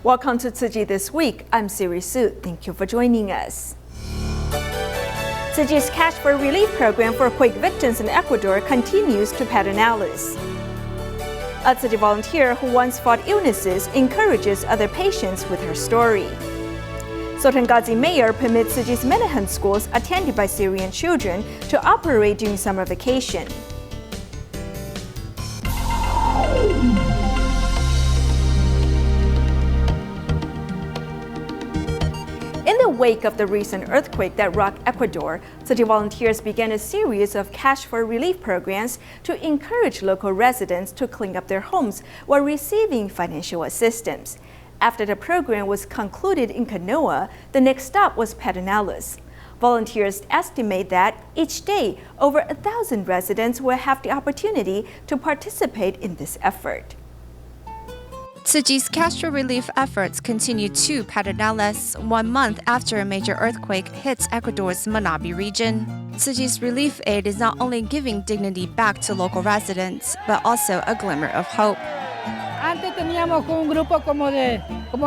Welcome to Tzu Chi This Week. I'm Siri Su. Thank you for joining us. Tzu Chi's Cash for Relief program for quake victims in Ecuador continues to Pedernales. A Tzu Chi volunteer who once fought illnesses encourages other patients with her story. Sultangazi mayor permits Tzu Chi's Menahel schools attended by Syrian children to operate during summer vacation. In the wake of the recent earthquake that rocked Ecuador, Tzu Chi volunteers began a series of cash for relief programs to encourage local residents to clean up their homes while receiving financial assistance. After the program was concluded in Canoa, the next stop was Pedernales. Volunteers estimate that each day, over 1,000 residents will have the opportunity to participate in this effort. Tzu Chi's cash relief efforts continue to Pedernales 1 month after a major earthquake hits Ecuador's Manabí region. Tzu Chi's relief aid is not only giving dignity back to local residents, but also a glimmer of hope. Antes teníamos un grupo como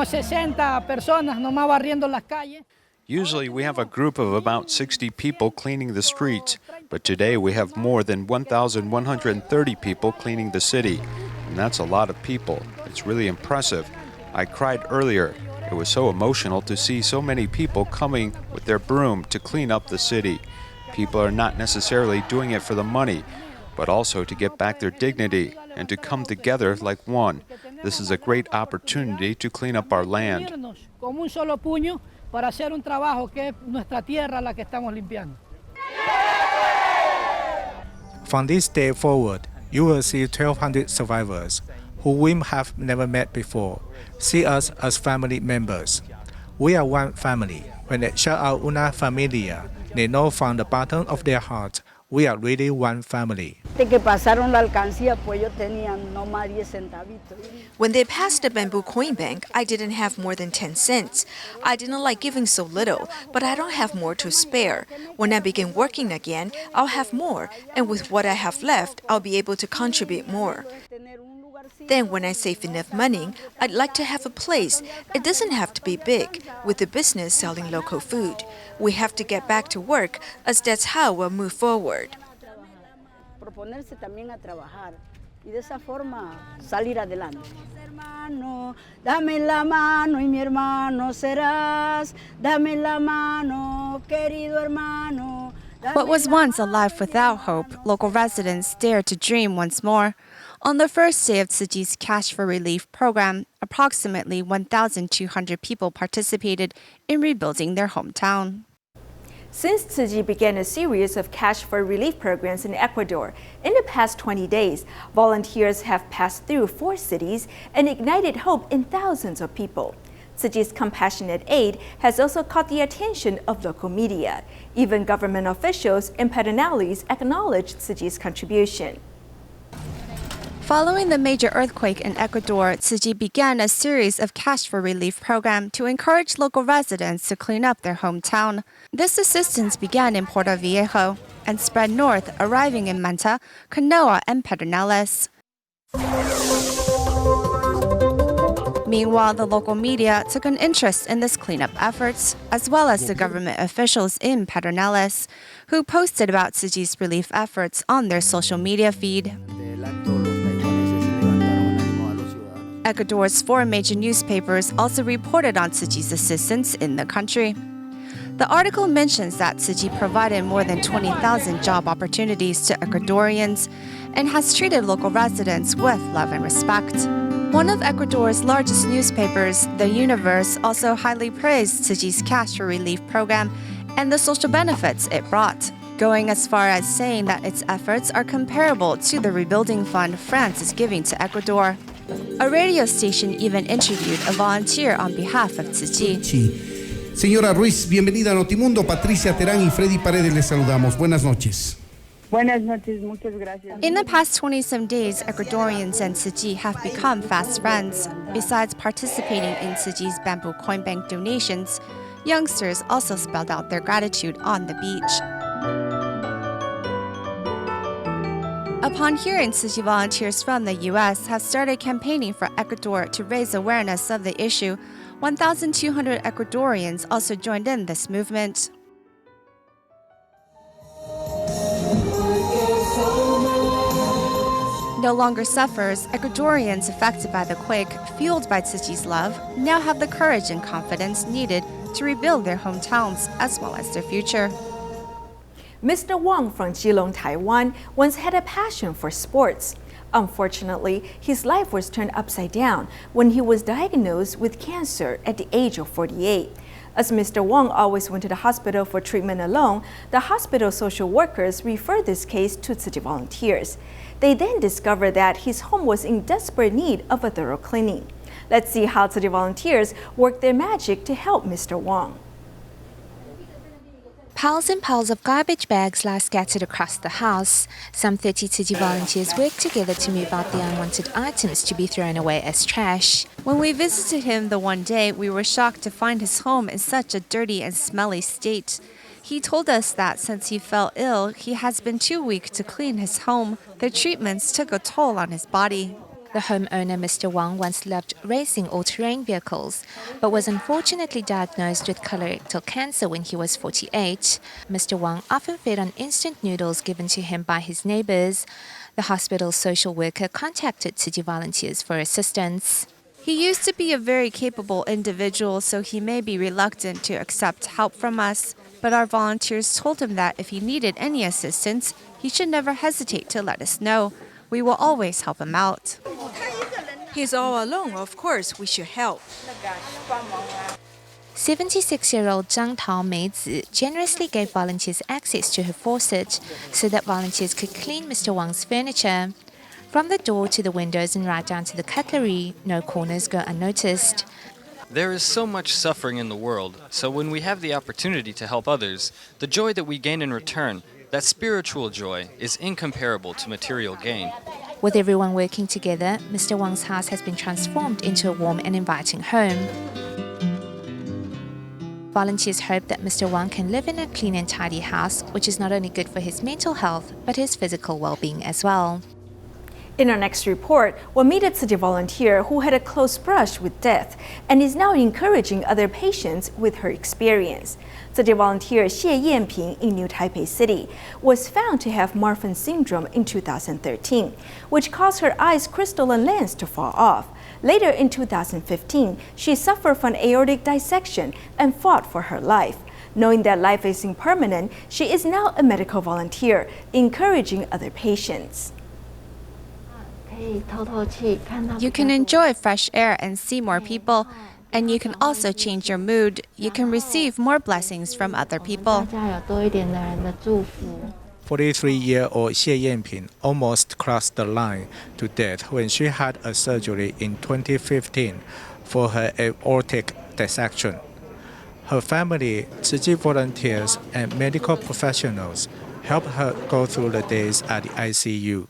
60 personas nomás barriendo las calles. Usually we have a group of about 60 people cleaning the streets, but today we have more than 1,130 people cleaning the city. And that's a lot of people. It's really impressive. I cried earlier. It was so emotional to see so many people coming with their broom to clean up the city. People are not necessarily doing it for the money, but also to get back their dignity and to come together like one. This is a great opportunity to clean up our land. Como un solo puño para hacer un trabajo que es nuestra tierra la que estamos limpiando. From this day forward, you will see 1,200 survivors who we have never met before. See us as family members. We are one family. When they shout out una familia, they know from the bottom of their heart, we are really one family. When they passed the bamboo coin bank, I didn't have more than 10 cents. I didn't like giving so little, but I don't have more to spare. When I begin working again, I'll have more, and with what I have left, I'll be able to contribute more. Then when I save enough money, I'd like to have a place. It doesn't have to be big, with the business selling local food. We have to get back to work, as that's how we'll move forward. What was once a life without hope, local residents dare to dream once more. On the first day of Tzu Chi's Cash for Relief program, approximately 1,200 people participated in rebuilding their hometown. Since Tzu Chi began a series of cash for relief programs in Ecuador, in the past 20 days, volunteers have passed through 4 cities and ignited hope in thousands of people. Tzu Chi's compassionate aid has also caught the attention of local media. Even government officials in Pedernales acknowledged Tzu Chi's contribution. Following the major earthquake in Ecuador, Tzu Chi began a series of cash for relief program to encourage local residents to clean up their hometown. This assistance began in Puerto Viejo and spread north, arriving in Manta, Canoa, and Pedernales. Meanwhile, the local media took an interest in this cleanup efforts, as well as the government officials in Pedernales, who posted about Tzu Chi's relief efforts on their social media feed. Ecuador's 4 major newspapers also reported on Tzu Chi's assistance in the country. The article mentions that Tzu Chi provided more than 20,000 job opportunities to Ecuadorians and has treated local residents with love and respect. One of Ecuador's largest newspapers, The Universe, also highly praised Tzu Chi's Cash for Relief program and the social benefits it brought, going as far as saying that its efforts are comparable to the rebuilding fund France is giving to Ecuador. A radio station even interviewed a volunteer on behalf of Tzu Chi. Señora Ruiz, bienvenida a Notimundo. Patricia Terán y Freddy Paredes les saludamos. Buenas noches. Buenas noches, muchas gracias. In the past 27 days, Ecuadorians and Tzu Chi have become fast friends. Besides participating in Tzu Chi's bamboo coin bank donations, youngsters also spelled out their gratitude on the beach. Upon hearing Tzu Chi volunteers from the U.S. have started campaigning for Ecuador to raise awareness of the issue, 1,200 Ecuadorians also joined in this movement. No longer sufferers, Ecuadorians affected by the quake, fueled by Tzu Chi's love, now have the courage and confidence needed to rebuild their hometowns as well as their future. Mr. Wang from Keelung, Taiwan, once had a passion for sports. Unfortunately, his life was turned upside down when he was diagnosed with cancer at the age of 48. As Mr. Wang always went to the hospital for treatment alone, the hospital social workers referred this case to Tzu Chi volunteers. They then discovered that his home was in desperate need of a thorough cleaning. Let's see how Tzu Chi volunteers worked their magic to help Mr. Wang. Piles and piles of garbage bags lie scattered across the house. Some 30 Tzu Chi volunteers worked together to move out the unwanted items to be thrown away as trash. When we visited him the one day, we were shocked to find his home in such a dirty and smelly state. He told us that since he fell ill, he has been too weak to clean his home. The treatments took a toll on his body. The homeowner, Mr. Wang, once loved racing all-terrain vehicles, but was unfortunately diagnosed with colorectal cancer when he was 48. Mr. Wang often fed on instant noodles given to him by his neighbors. The hospital's social worker contacted Tzu Chi volunteers for assistance. He used to be a very capable individual, so he may be reluctant to accept help from us, but our volunteers told him that if he needed any assistance, he should never hesitate to let us know. We will always help him out. He's all alone, of course we should help. 76-year-old Zhang Tao Meizi generously gave volunteers access to her faucet so that volunteers could clean Mr. Wang's furniture. From the door to the windows and right down to the cutlery, no corners go unnoticed. There is so much suffering in the world, so when we have the opportunity to help others, the joy that we gain in return, that spiritual joy, is incomparable to material gain. With everyone working together, Mr. Wang's house has been transformed into a warm and inviting home. Volunteers hope that Mr. Wang can live in a clean and tidy house, which is not only good for his mental health, but his physical well-being as well. In our next report, we'll meet a Tzu Chi volunteer who had a close brush with death and is now encouraging other patients with her experience. Tzu Chi volunteer Xie Yanping in New Taipei City was found to have Marfan syndrome in 2013, which caused her eye's crystalline lens to fall off. Later in 2015, she suffered from aortic dissection and fought for her life. Knowing that life is impermanent, she is now a medical volunteer, encouraging other patients. You can enjoy fresh air and see more people, and you can also change your mood. You can receive more blessings from other people. 43-year-old Xie Yanping almost crossed the line to death when she had a surgery in 2015 for her aortic dissection. Her family, Tzu Chi volunteers, and medical professionals helped her go through the days at the ICU.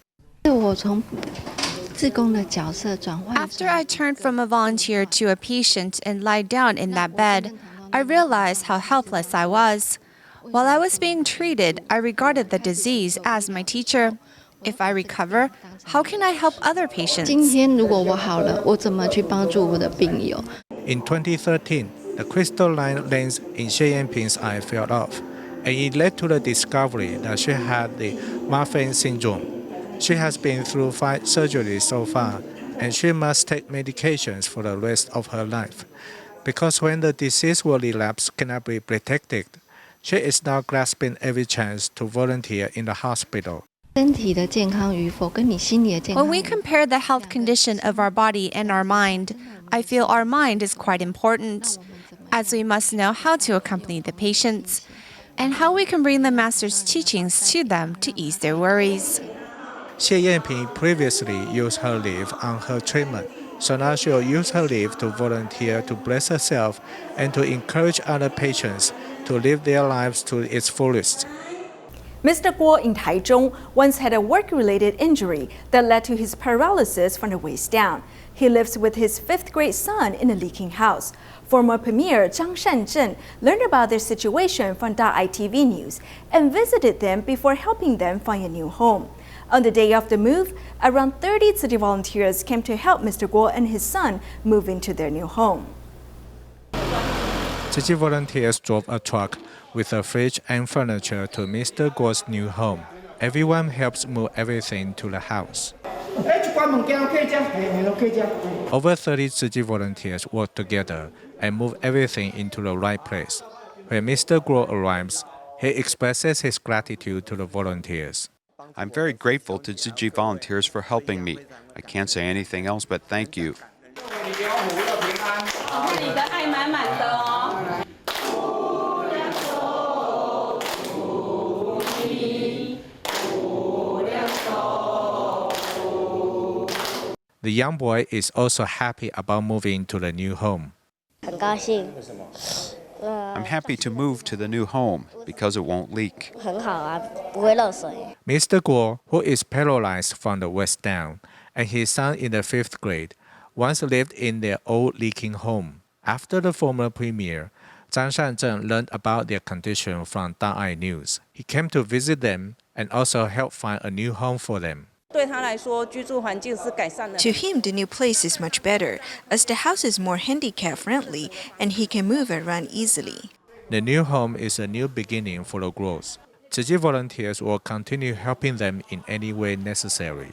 After I turned from a volunteer to a patient and lied down in that bed, I realized how helpless I was. While I was being treated, I regarded the disease as my teacher. If I recover, how can I help other patients? In 2013, the crystalline lens in Xie Yanping's eye fell off, and it led to the discovery that she had the Marfan syndrome. She has been through 5 surgeries so far, and she must take medications for the rest of her life. Because when the disease will relapse cannot be protected, she is now grasping every chance to volunteer in the hospital. When we compare the health condition of our body and our mind, I feel our mind is quite important, as we must know how to accompany the patients and how we can bring the Master's teachings to them to ease their worries. Xie Yanping previously used her leave on her treatment, so now she will use her leave to volunteer to bless herself and to encourage other patients to live their lives to its fullest. Mr. Guo in Taichung once had a work-related injury that led to his paralysis from the waist down. He lives with his 5th-grade son in a leaking house. Former Premier Zhang Shanzhen learned about their situation from Daai TV News and visited them before helping them find a new home. On the day of the move, around 30 Tzu Chi volunteers came to help Mr. Guo and his son move into their new home. Tzu Chi volunteers drove a truck with a fridge and furniture to Mr. Guo's new home. Everyone helps move everything to the house. Over 30 Tzu Chi volunteers work together and move everything into the right place. When Mr. Guo arrives, he expresses his gratitude to the volunteers. I'm very grateful to Tzu Chi volunteers for helping me. I can't say anything else but thank you. The young boy is also happy about moving to the new home. I'm happy to move to the new home because it won't leak. Mr. Guo, who is paralyzed from the waist down, and his son in the 5th grade, once lived in their old leaking home. After the formal premiere, Zhang Shanzhen learned about their condition from Daai News. He came to visit them and also help find a new home for them. To him, the new place is much better, as the house is more handicap-friendly and he can move around easily. The new home is a new beginning for the growth. Tzu Chi volunteers will continue helping them in any way necessary.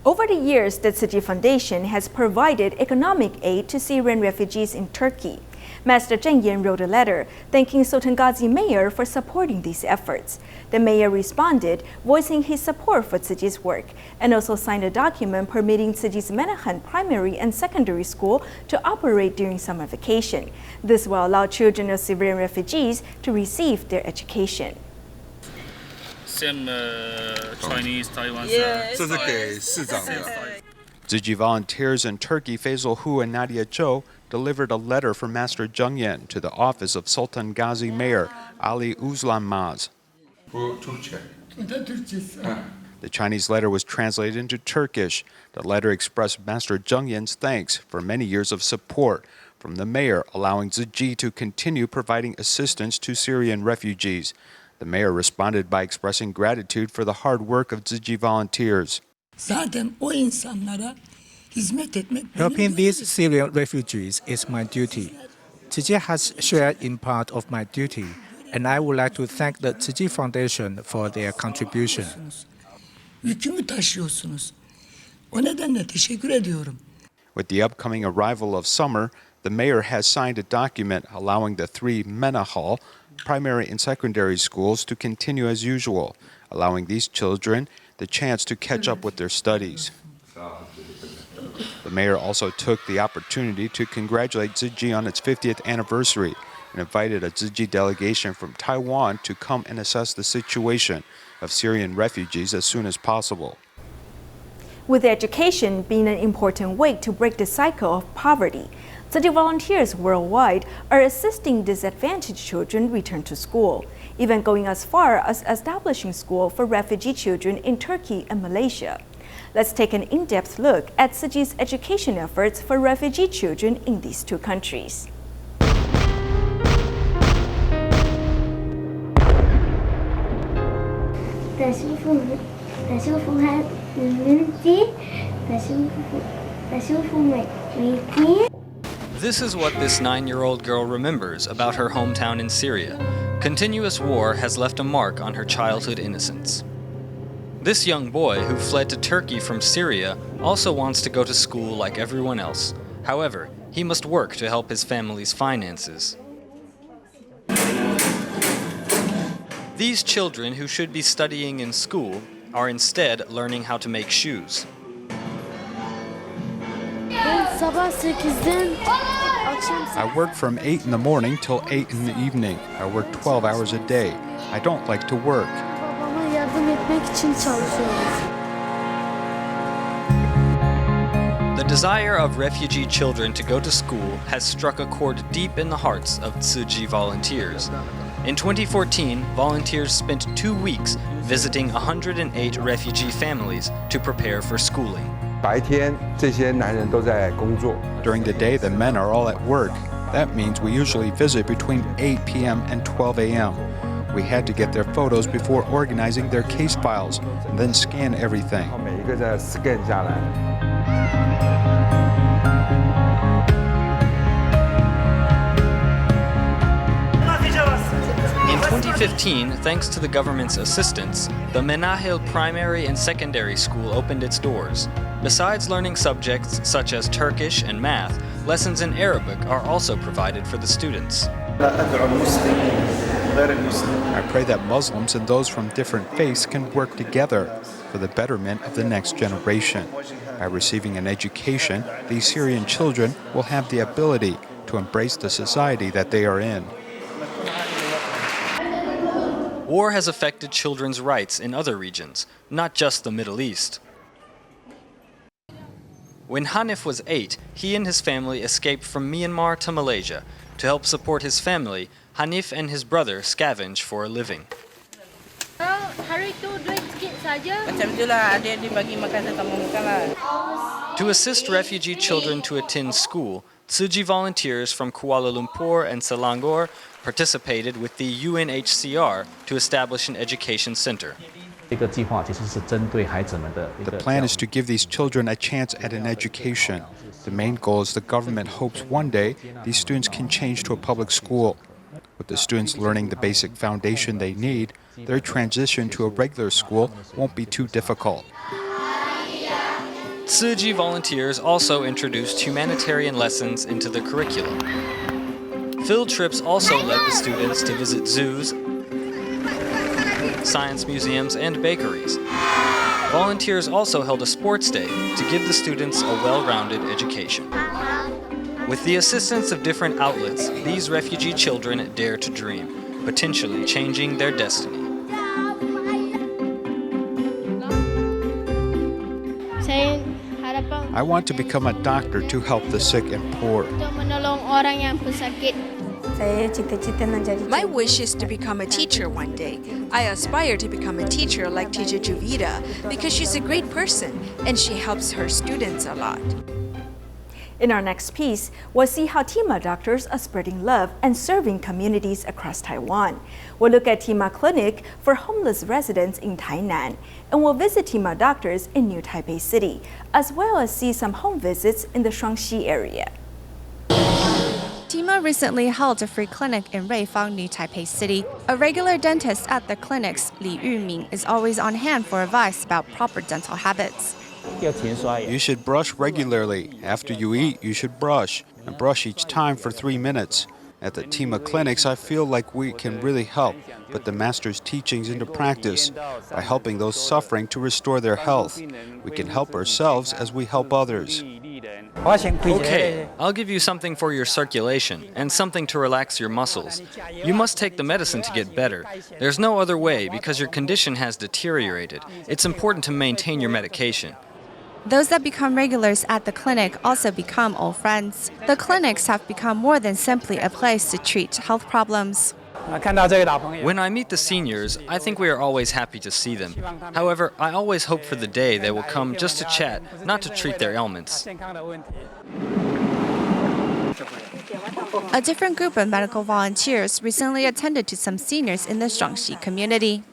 Over the years, the Tzu Chi Foundation has provided economic aid to Syrian refugees in Turkey. Master Zheng Yan wrote a letter thanking Sultangazi mayor for supporting these efforts. The mayor responded, voicing his support for Tzu Chi's work, and also signed a document permitting Tzu Chi's Menahel primary and secondary school to operate during summer vacation. This will allow children of Syrian refugees to receive their education. Chinese, Taiwan. Tzu Chi volunteers in Turkey, Faisal Hu and Nadia Zhou, delivered a letter from Master Zheng Yan to the office of Sultangazi Mayor Ali Uzlanmaz. The Chinese letter was translated into Turkish. The letter expressed Master Zheng Yan's thanks for many years of support from the mayor, allowing Tzu Chi to continue providing assistance to Syrian refugees. The mayor responded by expressing gratitude for the hard work of Tzu Chi volunteers. Helping these Syrian refugees is my duty. Tzu Chi has shared in part of my duty, and I would like to thank the Tzu Chi Foundation for their contribution. With the upcoming arrival of summer, the mayor has signed a document allowing the 3 Menahel primary and secondary schools to continue as usual, allowing these children the chance to catch up with their studies. The mayor also took the opportunity to congratulate Tzu Chi on its 50th anniversary and invited a Tzu Chi delegation from Taiwan to come and assess the situation of Syrian refugees as soon as possible. With education being an important way to break the cycle of poverty, Tzu Chi volunteers worldwide are assisting disadvantaged children return to school, even going as far as establishing school for refugee children in Turkey and Malaysia. Let's take an in-depth look at Tzu Chi's education efforts for refugee children in these 2 countries. This is what this 9-year-old girl remembers about her hometown in Syria. Continuous war has left a mark on her childhood innocence. This young boy, who fled to Turkey from Syria, also wants to go to school like everyone else. However, he must work to help his family's finances. These children, who should be studying in school, are instead learning how to make shoes. I work from 8 in the morning till 8 in the evening. I work 12 hours a day. I don't like to work. The desire of refugee children to go to school has struck a chord deep in the hearts of Tzu Chi volunteers. In 2014, volunteers spent 2 weeks visiting 108 refugee families to prepare for schooling. 白天这些男人都在工作。 During the day, the men are all at work. That means we usually visit between 8 p.m. and 12 a.m. We had to get their photos before organizing their case files and then scan everything. 每一个在 scan 下来。 In 2015, thanks to the government's assistance, the Menahel Primary and Secondary School opened its doors. Besides learning subjects such as Turkish and math, lessons in Arabic are also provided for the students. I pray that Muslims and those from different faiths can work together for the betterment of the next generation. By receiving an education, these Syrian children will have the ability to embrace the society that they are in. War has affected children's rights in other regions, not just the Middle East. When Hanif was 8, he and his family escaped from Myanmar to Malaysia. To help support his family, Hanif and his brother scavenge for a living. To assist refugee children to attend school, Tzu Chi volunteers from Kuala Lumpur and Selangor participated with the UNHCR to establish an education center. The plan is to give these children a chance at an education. The main goal is the government hopes one day these students can change to a public school. With the students learning the basic foundation they need, their transition to a regular school won't be too difficult. Tzu Chi volunteers also introduced humanitarian lessons into the curriculum. Field trips also led the students to visit zoos, science museums, and bakeries. Volunteers also held a sports day to give the students a well-rounded education. With the assistance of different outlets, these refugee children dare to dream, potentially changing their destiny. I want to become a doctor to help the sick and poor. My wish is to become a teacher one day. I aspire to become a teacher like teacher Juvita because she's a great person and she helps her students a lot. In our next piece, we'll see how Tima doctors are spreading love and serving communities across Taiwan. We'll look at Tima Clinic for homeless residents in Tainan, and we'll visit Tima doctors in New Taipei City, as well as see some home visits in the Shuangxi area. Tima recently held a free clinic in Ruifang, New Taipei City. A regular dentist at the clinics, Li Yuming, is always on hand for advice about proper dental habits. You should brush regularly. After you eat, you should brush, and brush each time for 3 minutes. At the Tima clinics, I feel like we can really help, put the Master's teachings into practice by helping those suffering to restore their health. We can help ourselves as we help others. Okay, I'll give you something for your circulation and something to relax your muscles. You must take the medicine to get better. There's no other way because your condition has deteriorated. It's important to maintain your medication. Those that become regulars at the clinic also become old friends. The clinics have become more than simply a place to treat health problems. When I meet the seniors, I think we are always happy to see them. However, I always hope for the day they will come just to chat, not to treat their ailments. A different group of medical volunteers recently attended to some seniors in the Shuangxi community.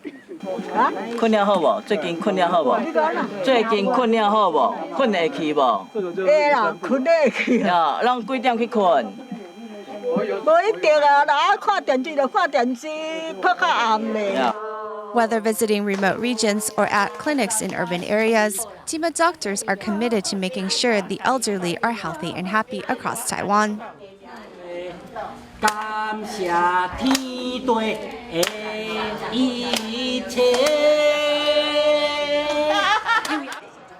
Whether visiting remote regions or at clinics in urban areas, Tima doctors are committed to making sure the elderly are healthy and happy across Taiwan.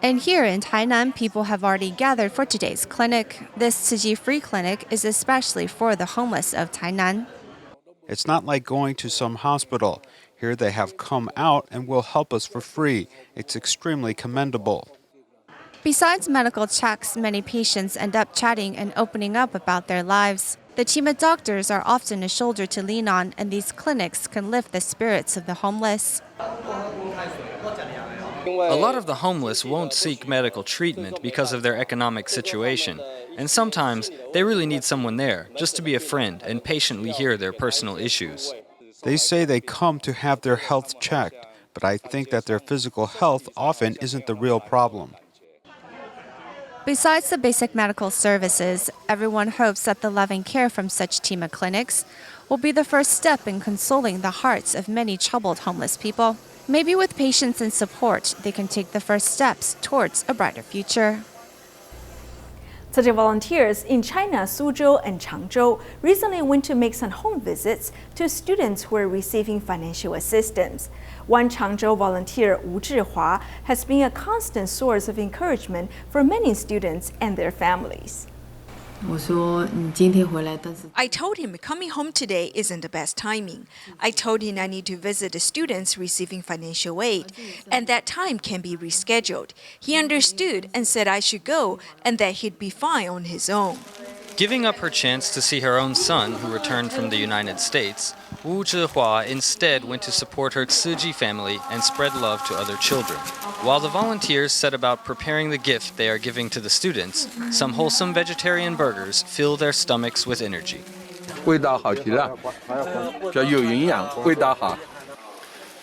And here in Tainan, people have already gathered for today's clinic. This Tzu Chi free clinic is especially for the homeless of Tainan. It's not like going to some hospital. Here they have come out and will help us for free. It's extremely commendable. Besides medical checks, many patients end up chatting and opening up about their lives. The team of doctors are often a shoulder to lean on, and these clinics can lift the spirits of the homeless. A lot of the homeless won't seek medical treatment because of their economic situation, and sometimes they really need someone there just to be a friend and patiently hear their personal issues. They say they come to have their health checked, but I think that their physical health often isn't the real problem. Besides the basic medical services, everyone hopes that the loving care from such team of clinics will be the first step in consoling the hearts of many troubled homeless people. Maybe with patience and support, they can take the first steps towards a brighter future. Tzu Chi volunteers in China, Suzhou and Changzhou recently went to make some home visits to students who are receiving financial assistance. One Changzhou volunteer, Wu Zhihua, has been a constant source of encouragement for many students and their families. I told him coming home today isn't the best timing. I told him I need to visit the students receiving financial aid, and that time can be rescheduled. He understood and said I should go and that he'd be fine on his own. Giving up her chance to see her own son, who returned from the United States, Wu Zhihua instead went to support her Tzu Chi family and spread love to other children. While the volunteers set about preparing the gift they are giving to the students, some wholesome vegetarian burgers fill their stomachs with energy.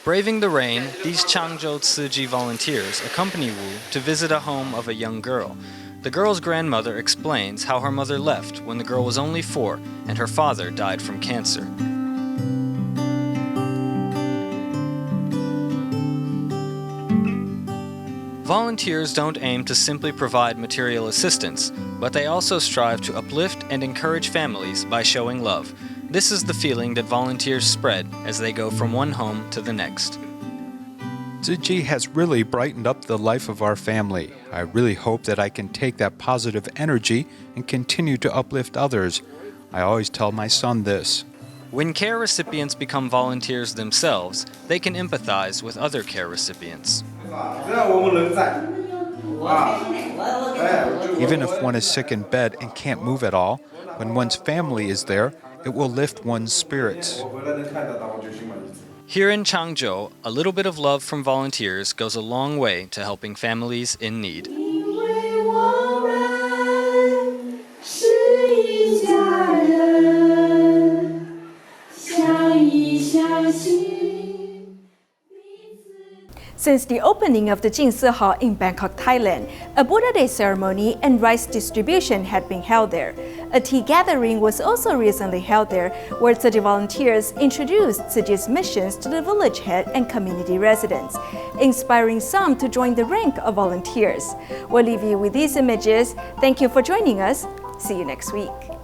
Braving the rain, these Changzhou Tzu Chi volunteers accompany Wu to visit a home of a young girl. The girl's grandmother explains how her mother left when the girl was only 4 and her father died from cancer. Volunteers don't aim to simply provide material assistance, but they also strive to uplift and encourage families by showing love. This is the feeling that volunteers spread as they go from one home to the next. Tzu Chi has really brightened up the life of our family. I really hope that I can take that positive energy and continue to uplift others. I always tell my son this. When care recipients become volunteers themselves, they can empathize with other care recipients. Even if one is sick in bed and can't move at all, when one's family is there, it will lift one's spirits. Here in Changzhou, a little bit of love from volunteers goes a long way to helping families in need. Since the opening of the Jinsi Hall in Bangkok, Thailand, a Buddha Day ceremony and rice distribution had been held there. A tea gathering was also recently held there, where Tzu Chi volunteers introduced Tzu Chi's missions to the village head and community residents, inspiring some to join the rank of volunteers. We'll leave you with these images. Thank you for joining us. See you next week.